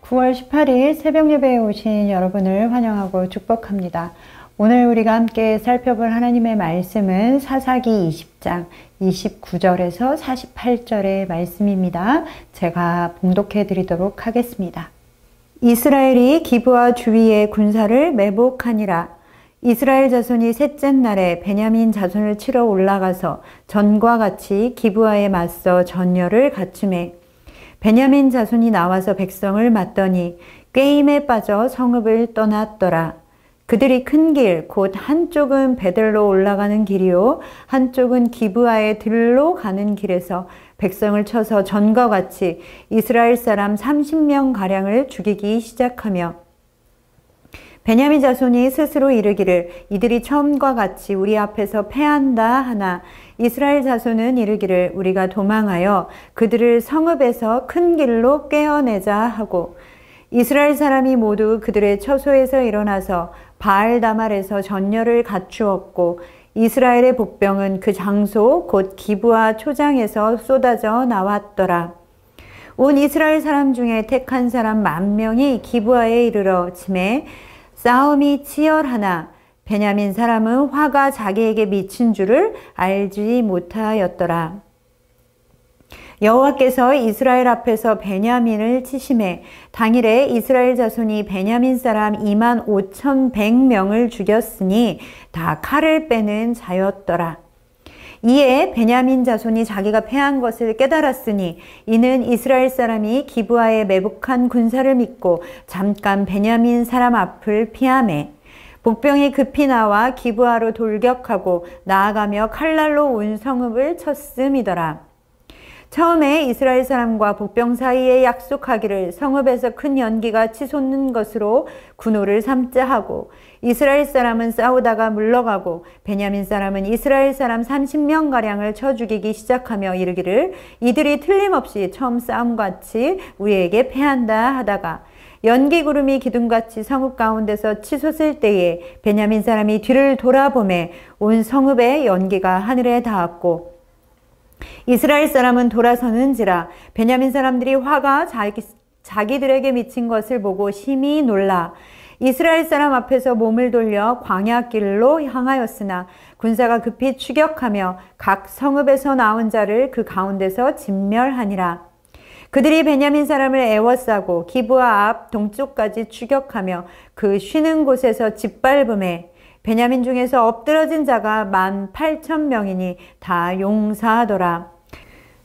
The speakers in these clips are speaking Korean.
9월 18일 새벽 예배에 오신 여러분을 환영하고 축복합니다. 오늘 우리가 함께 살펴볼 하나님의 말씀은 사사기 20장 29절에서 48절의 말씀입니다. 제가 봉독해 드리도록 하겠습니다. 이스라엘이 기브와 주위의 군사를 매복하니라. 이스라엘 자손이 셋째 날에 베냐민 자손을 치러 올라가서 전과 같이 기브와에 맞서 전열을 갖추매 베냐민 자손이 나와서 백성을 맞더니 꾀임에 빠져 성읍을 떠났더라. 그들이 큰 길, 곧 한쪽은 베델로 올라가는 길이요 한쪽은 기브아의 들로 가는 길에서 백성을 쳐서 전과 같이 이스라엘 사람 30명가량을 죽이기 시작하며 베냐민 자손이 스스로 이르기를 이들이 처음과 같이 우리 앞에서 패한다 하나 이스라엘 자손은 이르기를 우리가 도망하여 그들을 성읍에서 큰 길로 꿰어내자 하고 이스라엘 사람이 모두 그들의 처소에서 일어나서 바알다말에서 전열을 갖추었고 이스라엘의 복병은 그 장소 곧 기브아 초장에서 쏟아져 나왔더라. 온 이스라엘 사람 중에 택한 사람 10,000명이 기브아에 이르러 치매 싸움이 치열하나 베냐민 사람은 화가 자기에게 미친 줄을 알지 못하였더라. 여호와께서 이스라엘 앞에서 베냐민을 치심해 당일에 이스라엘 자손이 베냐민 사람 25,100명을 죽였으니 다 칼을 빼는 자였더라. 이에 베냐민 자손이 자기가 패한 것을 깨달았으니 이는 이스라엘 사람이 기브아에 매복한 군사를 믿고 잠깐 베냐민 사람 앞을 피하매 복병이 급히 나와 기브아로 돌격하고 나아가며 칼날로 온 성읍을 쳤음이더라. 처음에 이스라엘 사람과 복병 사이에 약속하기를 성읍에서 큰 연기가 치솟는 것으로 군호를 삼자 하고 이스라엘 사람은 싸우다가 물러가고 베냐민 사람은 이스라엘 사람 30명가량을 쳐 죽이기 시작하며 이르기를 이들이 틀림없이 처음 싸움같이 우리에게 패한다 하다가 연기 구름이 기둥같이 성읍 가운데서 치솟을 때에 베냐민 사람이 뒤를 돌아보매 온 성읍의 연기가 하늘에 닿았고 이스라엘 사람은 돌아서는지라 베냐민 사람들이 화가 자기들에게 미친 것을 보고 심히 놀라 이스라엘 사람 앞에서 몸을 돌려 광야길로 향하였으나 군사가 급히 추격하며 각 성읍에서 나온 자를 그 가운데서 진멸하니라. 그들이 베냐민 사람을 애워싸고 기브아 앞 동쪽까지 추격하며 그 쉬는 곳에서 짓밟음에 베냐민 중에서 엎드러진 자가 18,000명이니 다 용사하더라.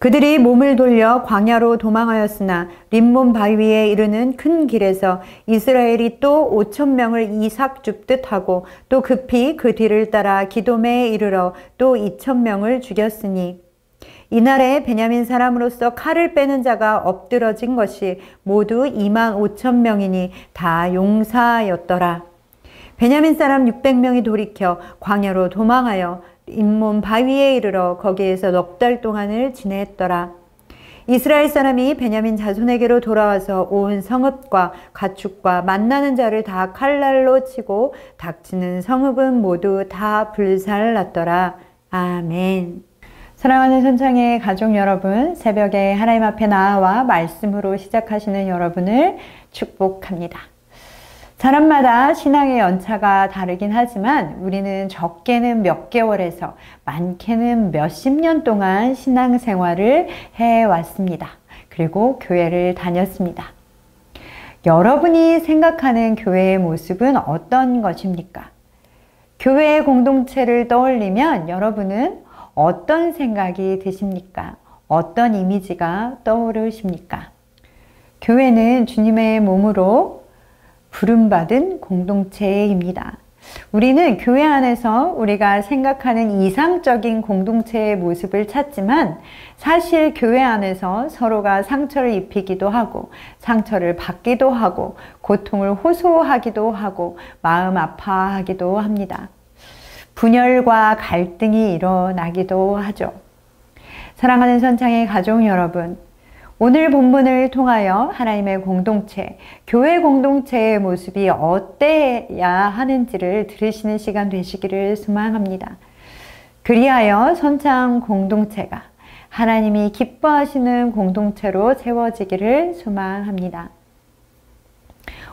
그들이 몸을 돌려 광야로 도망하였으나 림몬 바위에 이르는 큰 길에서 이스라엘이 또 5,000명을 이삭 줍듯 하고 또 급히 그 뒤를 따라 기돔에 이르러 또 2,000명을 죽였으니 이날에 베냐민 사람으로서 칼을 빼는 자가 엎드러진 것이 모두 25,000명이니 다 용사였더라. 베냐민 사람 600명이 돌이켜 광야로 도망하여 림몬 바위에 이르러 거기에서 넉 달 동안을 지냈더라. 이스라엘 사람이 베냐민 자손에게로 돌아와서 온 성읍과 가축과 만나는 자를 다 칼날로 치고 닥치는 성읍은 모두 다 불살랐더라. 아멘. 사랑하는 선창의 가족 여러분, 새벽에 하나님 앞에 나와 말씀으로 시작하시는 여러분을 축복합니다. 사람마다 신앙의 연차가 다르긴 하지만 우리는 적게는 몇 개월에서 많게는 몇십 년 동안 신앙생활을 해왔습니다. 그리고 교회를 다녔습니다. 여러분이 생각하는 교회의 모습은 어떤 것입니까? 교회의 공동체를 떠올리면 여러분은 어떤 생각이 드십니까? 어떤 이미지가 떠오르십니까? 교회는 주님의 몸으로 부름받은 공동체입니다. 우리는 교회 안에서 우리가 생각하는 이상적인 공동체의 모습을 찾지만 사실 교회 안에서 서로가 상처를 입히기도 하고 상처를 받기도 하고 고통을 호소하기도 하고 마음 아파하기도 합니다. 분열과 갈등이 일어나기도 하죠. 사랑하는 선창의 가족 여러분, 오늘 본문을 통하여 하나님의 공동체, 교회 공동체의 모습이 어때야 하는지를 들으시는 시간 되시기를 소망합니다. 그리하여 선창 공동체가 하나님이 기뻐하시는 공동체로 세워지기를 소망합니다.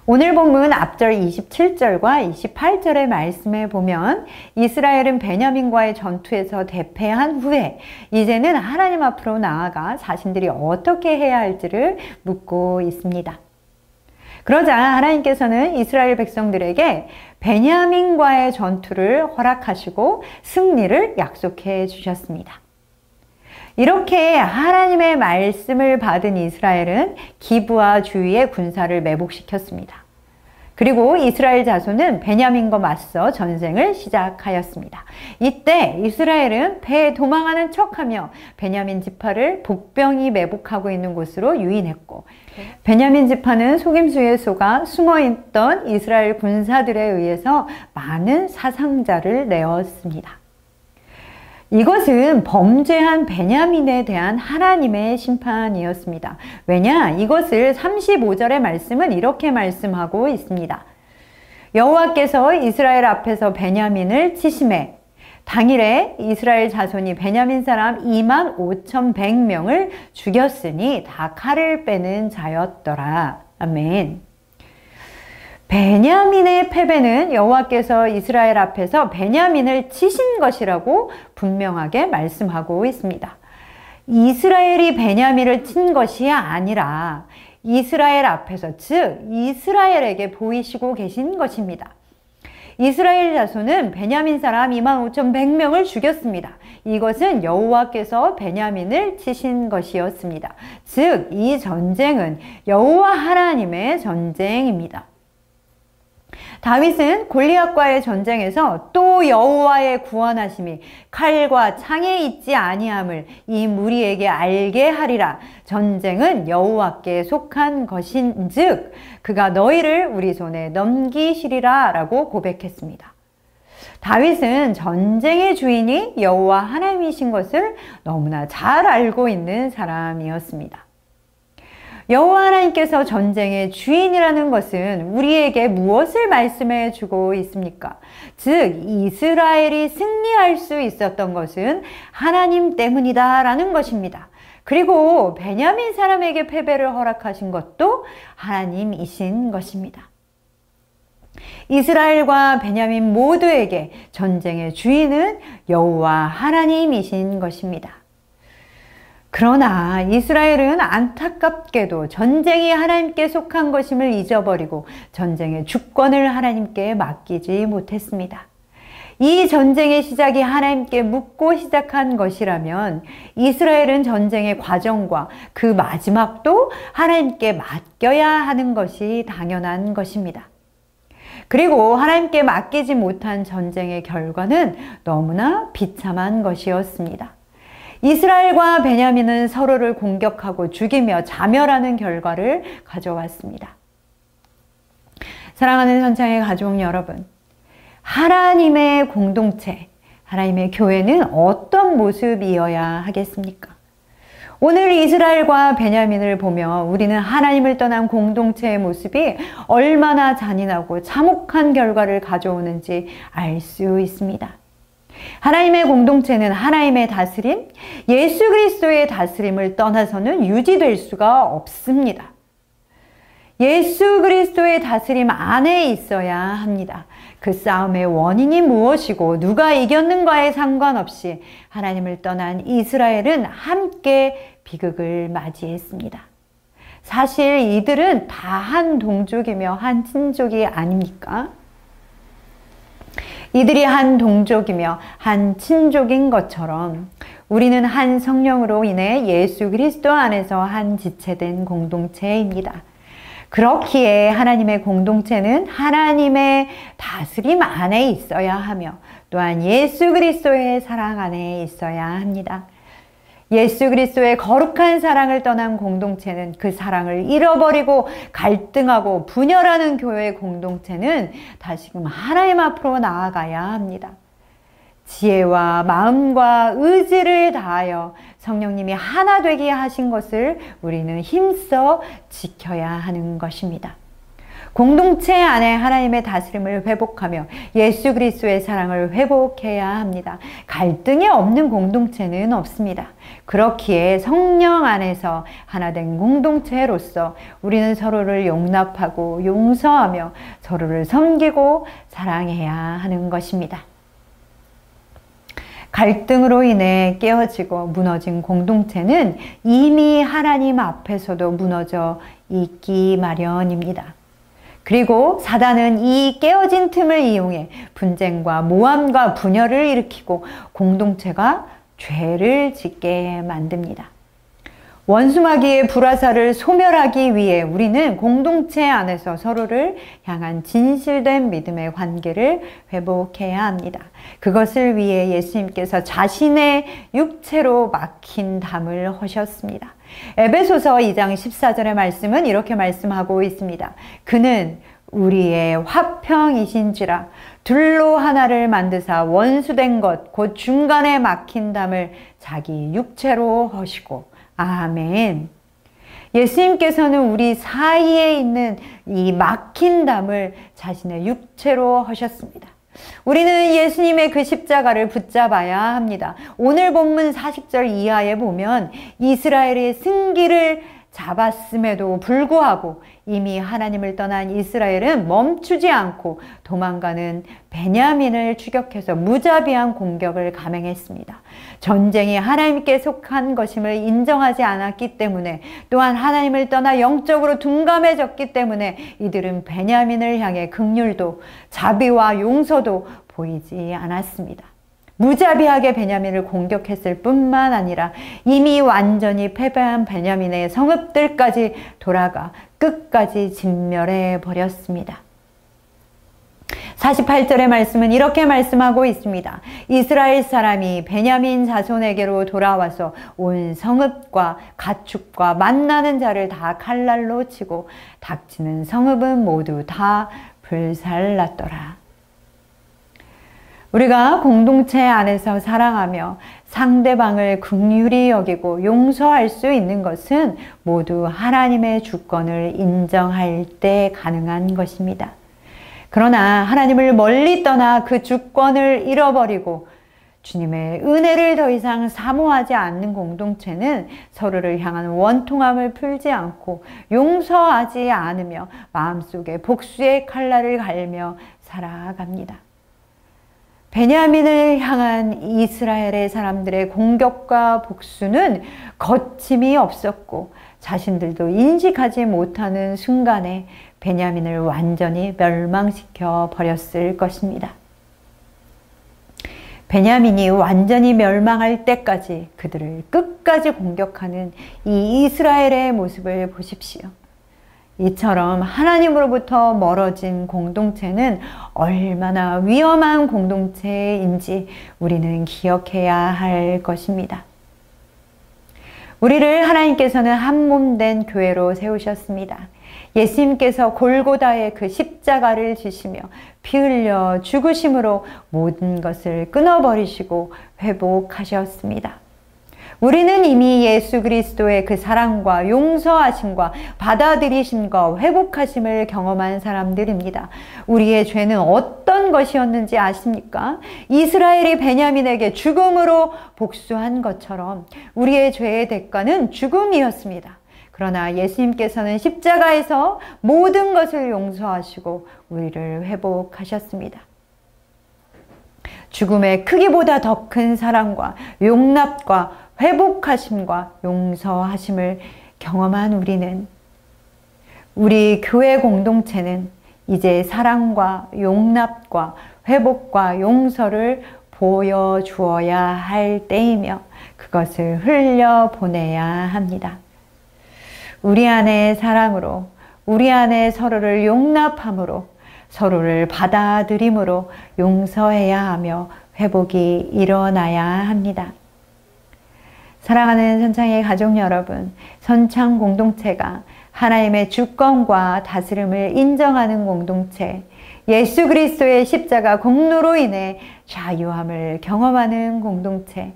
오늘 본문 앞절 27절과 28절의 말씀에 보면 이스라엘은 베냐민과의 전투에서 대패한 후에 이제는 하나님 앞으로 나아가 자신들이 어떻게 해야 할지를 묻고 있습니다. 그러자 하나님께서는 이스라엘 백성들에게 베냐민과의 전투를 허락하시고 승리를 약속해 주셨습니다. 이렇게 하나님의 말씀을 받은 이스라엘은 기브와 주위의 군사를 매복시켰습니다. 그리고 이스라엘 자손은 베냐민과 맞서 전쟁을 시작하였습니다. 이때 이스라엘은 배에 도망하는 척하며 베냐민 지파를 복병이 매복하고 있는 곳으로 유인했고, 베냐민 지파는 속임수에 속아 숨어있던 이스라엘 군사들에 의해서 많은 사상자를 내었습니다. 이것은 범죄한 베냐민에 대한 하나님의 심판이었습니다. 왜냐? 이것을 35절의 말씀은 이렇게 말씀하고 있습니다. 여호와께서 이스라엘 앞에서 베냐민을 치심해 당일에 이스라엘 자손이 베냐민 사람 25,100명을 죽였으니 다 칼을 빼는 자였더라. 아멘. 베냐민의 패배는 여호와께서 이스라엘 앞에서 베냐민을 치신 것이라고 분명하게 말씀하고 있습니다. 이스라엘이 베냐민을 친 것이 아니라 이스라엘 앞에서, 즉 이스라엘에게 보이시고 계신 것입니다. 이스라엘 자손은 베냐민 사람 25,100명을 죽였습니다. 이것은 여호와께서 베냐민을 치신 것이었습니다. 즉 이 전쟁은 여호와 하나님의 전쟁입니다. 다윗은 골리앗과의 전쟁에서 또 여호와의 구원하심이 칼과 창에 있지 아니함을 이 무리에게 알게 하리라. 전쟁은 여호와께 속한 것인즉 그가 너희를 우리 손에 넘기시리라 라고 고백했습니다. 다윗은 전쟁의 주인이 여호와 하나님이신 것을 너무나 잘 알고 있는 사람이었습니다. 여호와 하나님께서 전쟁의 주인이라는 것은 우리에게 무엇을 말씀해 주고 있습니까? 즉 이스라엘이 승리할 수 있었던 것은 하나님 때문이다 라는 것입니다. 그리고 베냐민 사람에게 패배를 허락하신 것도 하나님이신 것입니다. 이스라엘과 베냐민 모두에게 전쟁의 주인은 여호와 하나님이신 것입니다. 그러나 이스라엘은 안타깝게도 전쟁이 하나님께 속한 것임을 잊어버리고 전쟁의 주권을 하나님께 맡기지 못했습니다. 이 전쟁의 시작이 하나님께 묻고 시작한 것이라면 이스라엘은 전쟁의 과정과 그 마지막도 하나님께 맡겨야 하는 것이 당연한 것입니다. 그리고 하나님께 맡기지 못한 전쟁의 결과는 너무나 비참한 것이었습니다. 이스라엘과 베냐민은 서로를 공격하고 죽이며 자멸하는 결과를 가져왔습니다. 사랑하는 선창의 가족 여러분, 하나님의 공동체, 하나님의 교회는 어떤 모습이어야 하겠습니까? 오늘 이스라엘과 베냐민을 보며 우리는 하나님을 떠난 공동체의 모습이 얼마나 잔인하고 참혹한 결과를 가져오는지 알 수 있습니다. 하나님의 공동체는 하나님의 다스림, 예수 그리스도의 다스림을 떠나서는 유지될 수가 없습니다. 예수 그리스도의 다스림 안에 있어야 합니다. 그 싸움의 원인이 무엇이고 누가 이겼는가에 상관없이 하나님을 떠난 이스라엘은 함께 비극을 맞이했습니다. 사실 이들은 다 한 동족이며 한 친족이 아닙니까? 이들이 한 동족이며 한 친족인 것처럼 우리는 한 성령으로 인해 예수 그리스도 안에서 한 지체된 공동체입니다. 그렇기에 하나님의 공동체는 하나님의 다스림 안에 있어야 하며 또한 예수 그리스도의 사랑 안에 있어야 합니다. 예수 그리스도의 거룩한 사랑을 떠난 공동체는 그 사랑을 잃어버리고 갈등하고 분열하는 교회의 공동체는 다시금 하나님 앞으로 나아가야 합니다. 지혜와 마음과 의지를 다하여 성령님이 하나 되게 하신 것을 우리는 힘써 지켜야 하는 것입니다. 공동체 안에 하나님의 다스림을 회복하며 예수 그리스도의 사랑을 회복해야 합니다. 갈등이 없는 공동체는 없습니다. 그렇기에 성령 안에서 하나된 공동체로서 우리는 서로를 용납하고 용서하며 서로를 섬기고 사랑해야 하는 것입니다. 갈등으로 인해 깨어지고 무너진 공동체는 이미 하나님 앞에서도 무너져 있기 마련입니다. 그리고 사단은 이 깨어진 틈을 이용해 분쟁과 모함과 분열을 일으키고 공동체가 죄를 짓게 만듭니다. 원수마귀의 불화살을 소멸하기 위해 우리는 공동체 안에서 서로를 향한 진실된 믿음의 관계를 회복해야 합니다. 그것을 위해 예수님께서 자신의 육체로 막힌 담을 허셨습니다. 에베소서 2장 14절의 말씀은 이렇게 말씀하고 있습니다. 그는 우리의 화평이신지라 둘로 하나를 만드사 원수된 것 곧 중간에 막힌 담을 자기 육체로 허시고 아멘. 예수님께서는 우리 사이에 있는 이 막힌 담을 자신의 육체로 하셨습니다. 우리는 예수님의 그 십자가를 붙잡아야 합니다. 오늘 본문 40절 이하에 보면 이스라엘의 승기를 잡았음에도 불구하고 이미 하나님을 떠난 이스라엘은 멈추지 않고 도망가는 베냐민을 추격해서 무자비한 공격을 감행했습니다. 전쟁이 하나님께 속한 것임을 인정하지 않았기 때문에 또한 하나님을 떠나 영적으로 둔감해졌기 때문에 이들은 베냐민을 향해 긍휼도 자비와 용서도 보이지 않았습니다. 무자비하게 베냐민을 공격했을 뿐만 아니라 이미 완전히 패배한 베냐민의 성읍들까지 돌아가 끝까지 진멸해 버렸습니다. 48절의 말씀은 이렇게 말씀하고 있습니다. 이스라엘 사람이 베냐민 자손에게로 돌아와서 온 성읍과 가축과 만나는 자를 다 칼날로 치고 닥치는 성읍은 모두 다 불살랐더라. 우리가 공동체 안에서 사랑하며 상대방을 긍휼히 여기고 용서할 수 있는 것은 모두 하나님의 주권을 인정할 때 가능한 것입니다. 그러나 하나님을 멀리 떠나 그 주권을 잃어버리고 주님의 은혜를 더 이상 사모하지 않는 공동체는 서로를 향한 원통함을 풀지 않고 용서하지 않으며 마음속에 복수의 칼날을 갈며 살아갑니다. 베냐민을 향한 이스라엘의 사람들의 공격과 복수는 거침이 없었고 자신들도 인식하지 못하는 순간에 베냐민을 완전히 멸망시켜 버렸을 것입니다. 베냐민이 완전히 멸망할 때까지 그들을 끝까지 공격하는 이 이스라엘의 모습을 보십시오. 이처럼 하나님으로부터 멀어진 공동체는 얼마나 위험한 공동체인지 우리는 기억해야 할 것입니다. 우리를 하나님께서는 한 몸 된 교회로 세우셨습니다. 예수님께서 골고다의 그 십자가를 지시며 피 흘려 죽으심으로 모든 것을 끊어버리시고 회복하셨습니다. 우리는 이미 예수 그리스도의 그 사랑과 용서하심과 받아들이심과 회복하심을 경험한 사람들입니다. 우리의 죄는 어떤 것이었는지 아십니까? 이스라엘이 베냐민에게 죽음으로 복수한 것처럼 우리의 죄의 대가는 죽음이었습니다. 그러나 예수님께서는 십자가에서 모든 것을 용서하시고 우리를 회복하셨습니다. 죽음의 크기보다 더 큰 사랑과 용납과 회복하심과 용서하심을 경험한 우리는, 우리 교회 공동체는 이제 사랑과 용납과 회복과 용서를 보여주어야 할 때이며 그것을 흘려보내야 합니다. 우리 안에 사랑으로, 우리 안에 서로를 용납함으로, 서로를 받아들임으로 용서해야 하며 회복이 일어나야 합니다. 사랑하는 선창의 가족 여러분, 선창 공동체가 하나님의 주권과 다스림을 인정하는 공동체, 예수 그리스도의 십자가 공로로 인해 자유함을 경험하는 공동체,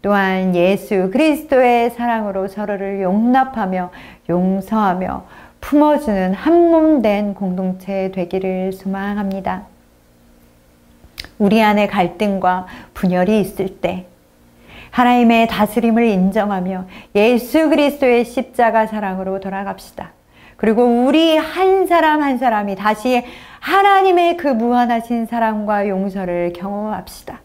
또한 예수 그리스도의 사랑으로 서로를 용납하며 용서하며 품어주는 한 몸 된 공동체 되기를 소망합니다. 우리 안에 갈등과 분열이 있을 때 하나님의 다스림을 인정하며 예수 그리스도의 십자가 사랑으로 돌아갑시다. 그리고 우리 한 사람 한 사람이 다시 하나님의 그 무한하신 사랑과 용서를 경험합시다.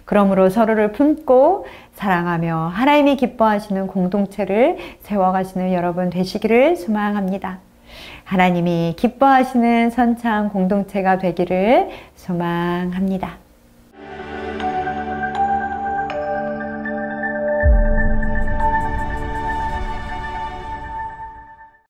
그러므로 서로를 품고 사랑하며 하나님이 기뻐하시는 공동체를 세워가시는 여러분 되시기를 소망합니다. 하나님이 기뻐하시는 선창 공동체가 되기를 소망합니다.